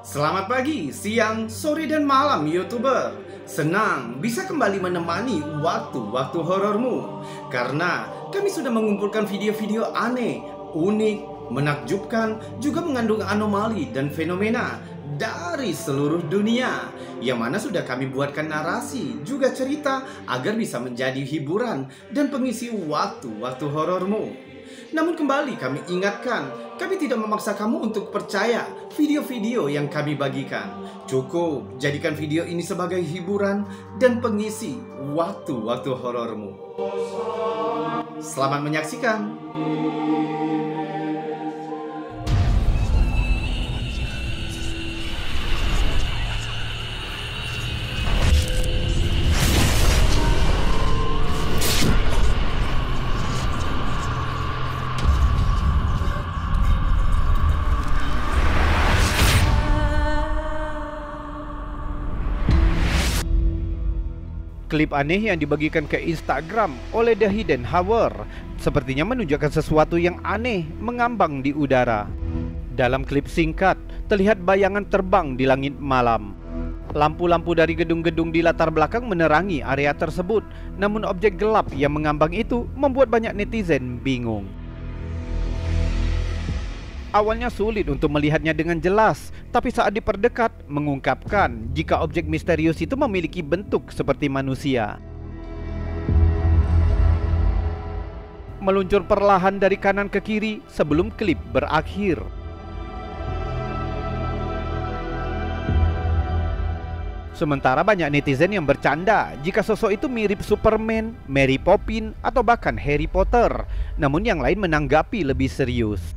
Selamat pagi, siang, sore, dan malam YouTuber. Senang bisa kembali menemani waktu-waktu horormu. Karena kami sudah mengumpulkan video-video aneh, unik, menakjubkan, juga mengandung anomali dan fenomena dari seluruh dunia, yang mana sudah kami buatkan narasi juga cerita agar bisa menjadi hiburan dan pengisi waktu-waktu horormu. Namun kembali kami ingatkan, kami tidak memaksa kamu untuk percaya video-video yang kami bagikan. Cukup jadikan video ini sebagai hiburan dan pengisi waktu-waktu horormu. Selamat menyaksikan. Klip aneh yang dibagikan ke Instagram oleh The Hidden Hour sepertinya menunjukkan sesuatu yang aneh mengambang di udara. Dalam klip singkat, terlihat bayangan terbang di langit malam. Lampu-lampu dari gedung-gedung di latar belakang menerangi area tersebut, namun objek gelap yang mengambang itu membuat banyak netizen bingung. Awalnya sulit untuk melihatnya dengan jelas, tapi saat diperdekat mengungkapkan jika objek misterius itu memiliki bentuk seperti manusia. Meluncur perlahan dari kanan ke kiri sebelum klip berakhir. Sementara banyak netizen yang bercanda jika sosok itu mirip Superman, Mary Poppins, atau bahkan Harry Potter. Namun yang lain menanggapi lebih serius.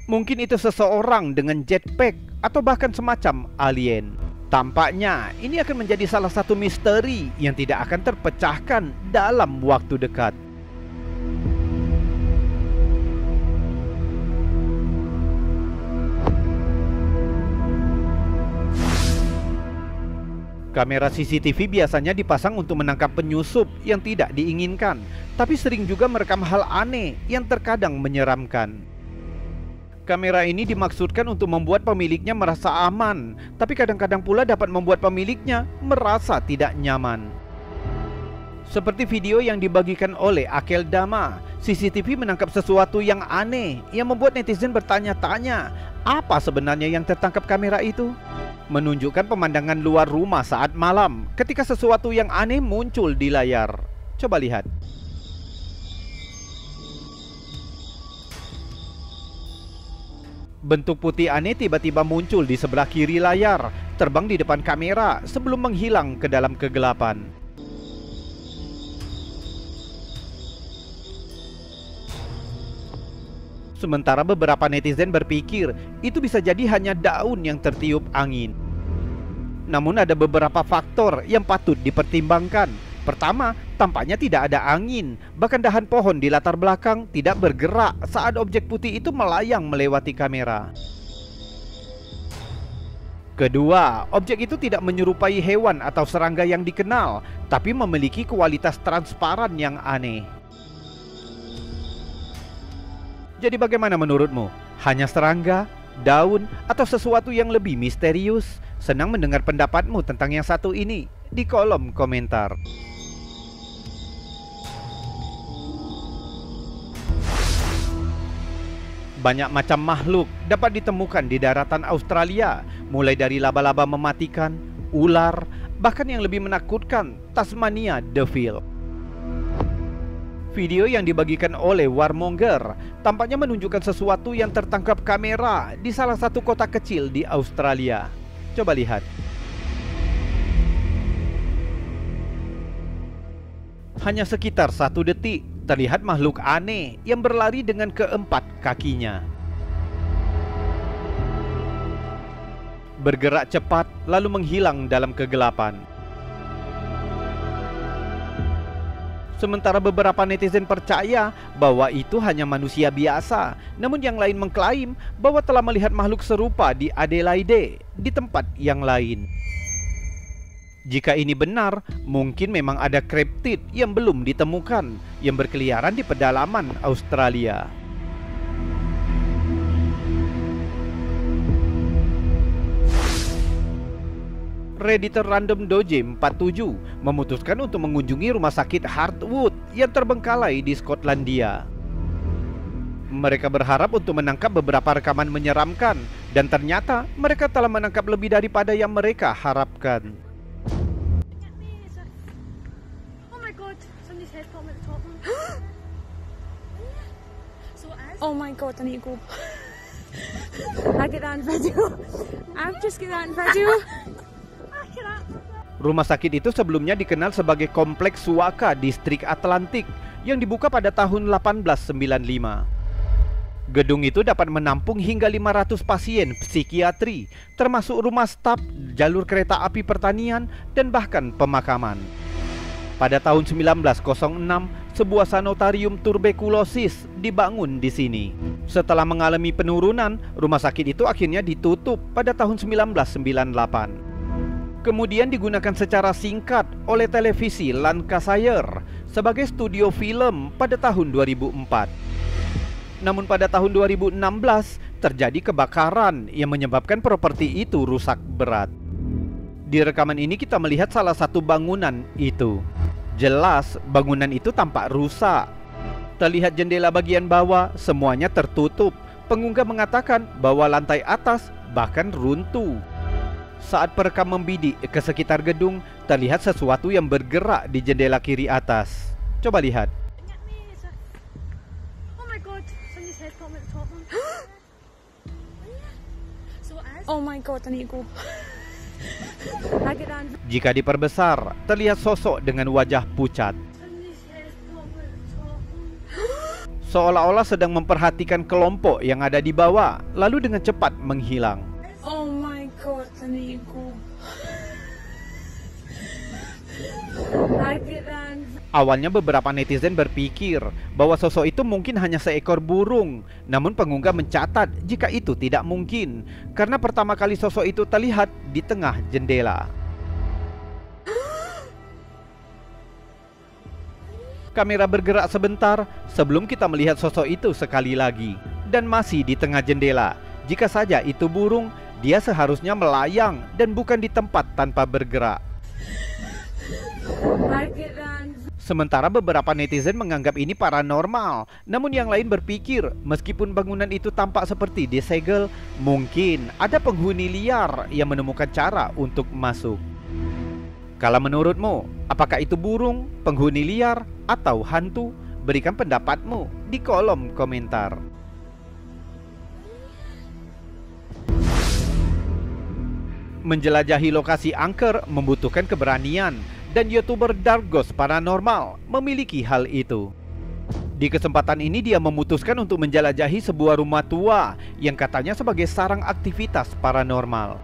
Mungkin itu seseorang dengan jetpack atau bahkan semacam alien. Tampaknya ini akan menjadi salah satu misteri yang tidak akan terpecahkan dalam waktu dekat. Kamera CCTV biasanya dipasang untuk menangkap penyusup yang tidak diinginkan, tapi sering juga merekam hal aneh yang terkadang menyeramkan. Kamera ini dimaksudkan untuk membuat pemiliknya merasa aman, tapi kadang-kadang pula dapat membuat pemiliknya merasa tidak nyaman. Seperti video yang dibagikan oleh Akel Dama, CCTV menangkap sesuatu yang aneh yang membuat netizen bertanya-tanya, apa sebenarnya yang tertangkap kamera itu? Menunjukkan pemandangan luar rumah saat malam ketika sesuatu yang aneh muncul di layar. Coba lihat. Bentuk putih aneh tiba-tiba muncul di sebelah kiri layar, terbang di depan kamera sebelum menghilang ke dalam kegelapan. Sementara beberapa netizen berpikir itu bisa jadi hanya daun yang tertiup angin. Namun ada beberapa faktor yang patut dipertimbangkan. Pertama, tampaknya tidak ada angin, bahkan dahan pohon di latar belakang tidak bergerak saat objek putih itu melayang melewati kamera. Kedua, objek itu tidak menyerupai hewan atau serangga yang dikenal, tapi memiliki kualitas transparan yang aneh. Jadi bagaimana menurutmu? Hanya serangga, daun, atau sesuatu yang lebih misterius? Senang mendengar pendapatmu tentang yang satu ini di kolom komentar. Banyak macam makhluk dapat ditemukan di daratan Australia, mulai dari laba-laba mematikan, ular, bahkan yang lebih menakutkan, Tasmania Devil. Video yang dibagikan oleh Warmonger tampaknya menunjukkan sesuatu yang tertangkap kamera di salah satu kota kecil di Australia. Coba lihat. Hanya sekitar 1 detik, terlihat makhluk aneh yang berlari dengan keempat kakinya. Bergerak cepat lalu menghilang dalam kegelapan. Sementara beberapa netizen percaya bahwa itu hanya manusia biasa, namun yang lain mengklaim bahwa telah melihat makhluk serupa di Adelaide, di tempat yang lain. Jika ini benar, mungkin memang ada kriptid yang belum ditemukan yang berkeliaran di pedalaman Australia. Redditor Random Doge 47 memutuskan untuk mengunjungi rumah sakit Hartwood yang terbengkalai di Skotlandia. Mereka berharap untuk menangkap beberapa rekaman menyeramkan, dan ternyata mereka telah menangkap lebih daripada yang mereka harapkan. Oh my god, I need to go. I get that video. I've just get that video. Rumah sakit itu sebelumnya dikenal sebagai Kompleks Suaka Distrik Atlantik yang dibuka pada tahun 1895. Gedung itu dapat menampung hingga 500 pasien psikiatri, termasuk rumah staf, jalur kereta api pertanian, dan bahkan pemakaman. Pada tahun 1906, sebuah sanitarium tuberkulosis dibangun di sini. Setelah mengalami penurunan, rumah sakit itu akhirnya ditutup pada tahun 1998. Kemudian digunakan secara singkat oleh televisi Lancashire sebagai studio film pada tahun 2004. Namun pada tahun 2016 terjadi kebakaran yang menyebabkan properti itu rusak berat. Di rekaman ini kita melihat salah satu bangunan itu. Jelas bangunan itu tampak rusak. Terlihat jendela bagian bawah semuanya tertutup. Pengunggah mengatakan bahwa lantai atas bahkan runtuh. Saat perekam membidik ke sekitar gedung, terlihat sesuatu yang bergerak di jendela kiri atas. Coba lihat. Oh my god, I need to go. Jika diperbesar, terlihat sosok dengan wajah pucat, seolah-olah sedang memperhatikan kelompok yang ada di bawah, lalu dengan cepat menghilang. Oh my god, I need to go. Awalnya beberapa netizen berpikir bahwa sosok itu mungkin hanya seekor burung. Namun pengunggah mencatat jika itu tidak mungkin, karena pertama kali sosok itu terlihat di tengah jendela. Kamera bergerak sebentar sebelum kita melihat sosok itu sekali lagi, dan masih di tengah jendela. Jika saja itu burung, dia seharusnya melayang dan bukan di tempat tanpa bergerak. Sementara beberapa netizen menganggap ini paranormal, namun yang lain berpikir meskipun bangunan itu tampak seperti disegel, mungkin ada penghuni liar yang menemukan cara untuk masuk. Kalau menurutmu, apakah itu burung, penghuni liar, atau hantu? Berikan pendapatmu di kolom komentar. Menjelajahi lokasi angker membutuhkan keberanian, dan YouTuber Dargos Paranormal memiliki hal itu. Di kesempatan ini dia memutuskan untuk menjelajahi sebuah rumah tua yang katanya sebagai sarang aktivitas paranormal.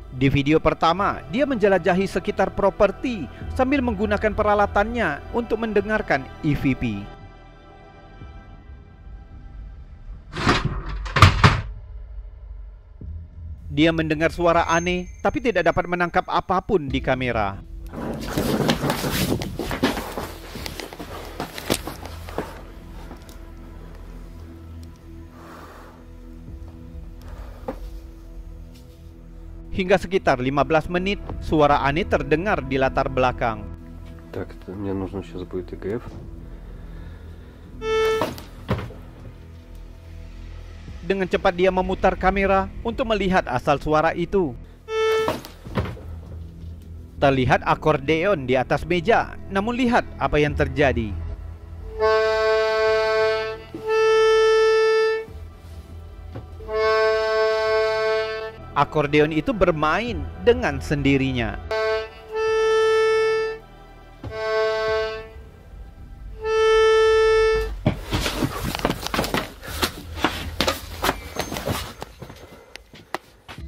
Di video pertama, dia menjelajahi sekitar properti sambil menggunakan peralatannya untuk mendengarkan EVP. Dia mendengar suara aneh, tapi tidak dapat menangkap apapun di kamera. Hingga sekitar 15 menit, suara aneh terdengar di latar belakang. Так, мне нужно сейчас будет ИГФ. Dengan cepat dia memutar kamera untuk melihat asal suara itu. Terlihat akordeon di atas meja, namun lihat apa yang terjadi. Akordeon itu bermain dengan sendirinya.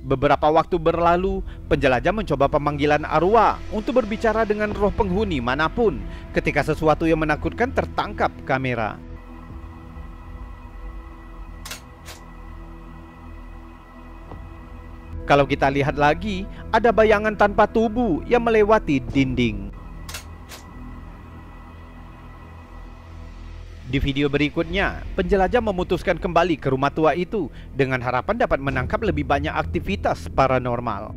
Beberapa waktu berlalu, penjelajah mencoba pemanggilan arwah untuk berbicara dengan roh penghuni manapun ketika sesuatu yang menakutkan tertangkap kamera. Kalau kita lihat lagi, ada bayangan tanpa tubuh yang melewati dinding. Di video berikutnya, penjelajah memutuskan kembali ke rumah tua itu dengan harapan dapat menangkap lebih banyak aktivitas paranormal.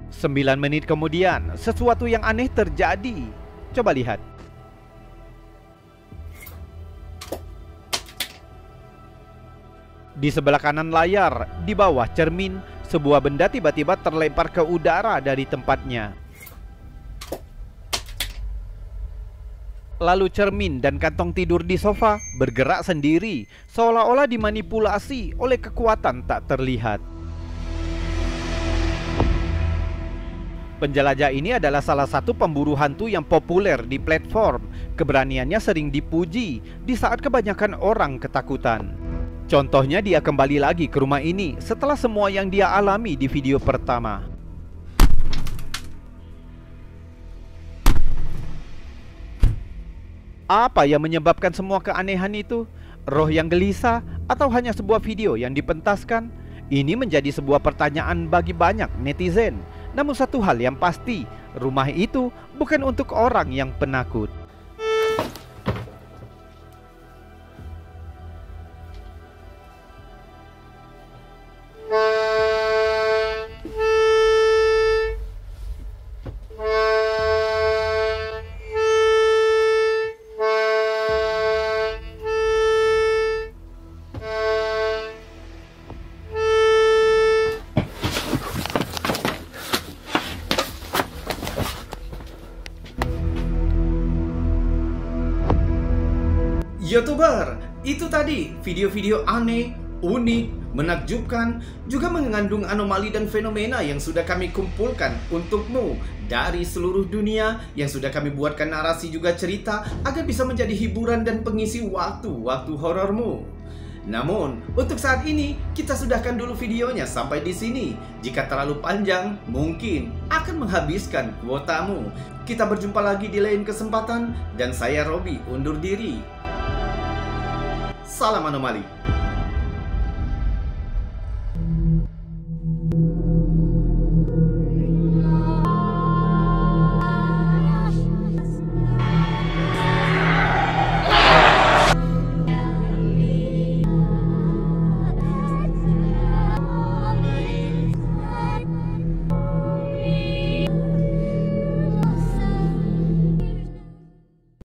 9 menit kemudian, sesuatu yang aneh terjadi. Coba lihat. Di sebelah kanan layar, di bawah cermin, sebuah benda tiba-tiba terlempar ke udara dari tempatnya. Lalu cermin dan kantong tidur di sofa bergerak sendiri, seolah-olah dimanipulasi oleh kekuatan tak terlihat. Penjelajah ini adalah salah satu pemburu hantu yang populer di platform. Keberaniannya sering dipuji di saat kebanyakan orang ketakutan. Contohnya, dia kembali lagi ke rumah ini setelah semua yang dia alami di video pertama. Apa yang menyebabkan semua keanehan itu? Roh yang gelisah atau hanya sebuah video yang dipentaskan? Ini menjadi sebuah pertanyaan bagi banyak netizen. Namun satu hal yang pasti, rumah itu bukan untuk orang yang penakut. YouTuber, itu tadi video-video aneh, unik, menakjubkan, juga mengandung anomali dan fenomena yang sudah kami kumpulkan untukmu dari seluruh dunia, yang sudah kami buatkan narasi juga cerita agar bisa menjadi hiburan dan pengisi waktu-waktu horormu. Namun, untuk saat ini kita sudahkan dulu videonya sampai di sini. Jika terlalu panjang, mungkin akan menghabiskan kuotamu. Kita berjumpa lagi di lain kesempatan dan saya Robi undur diri. Salam anomali.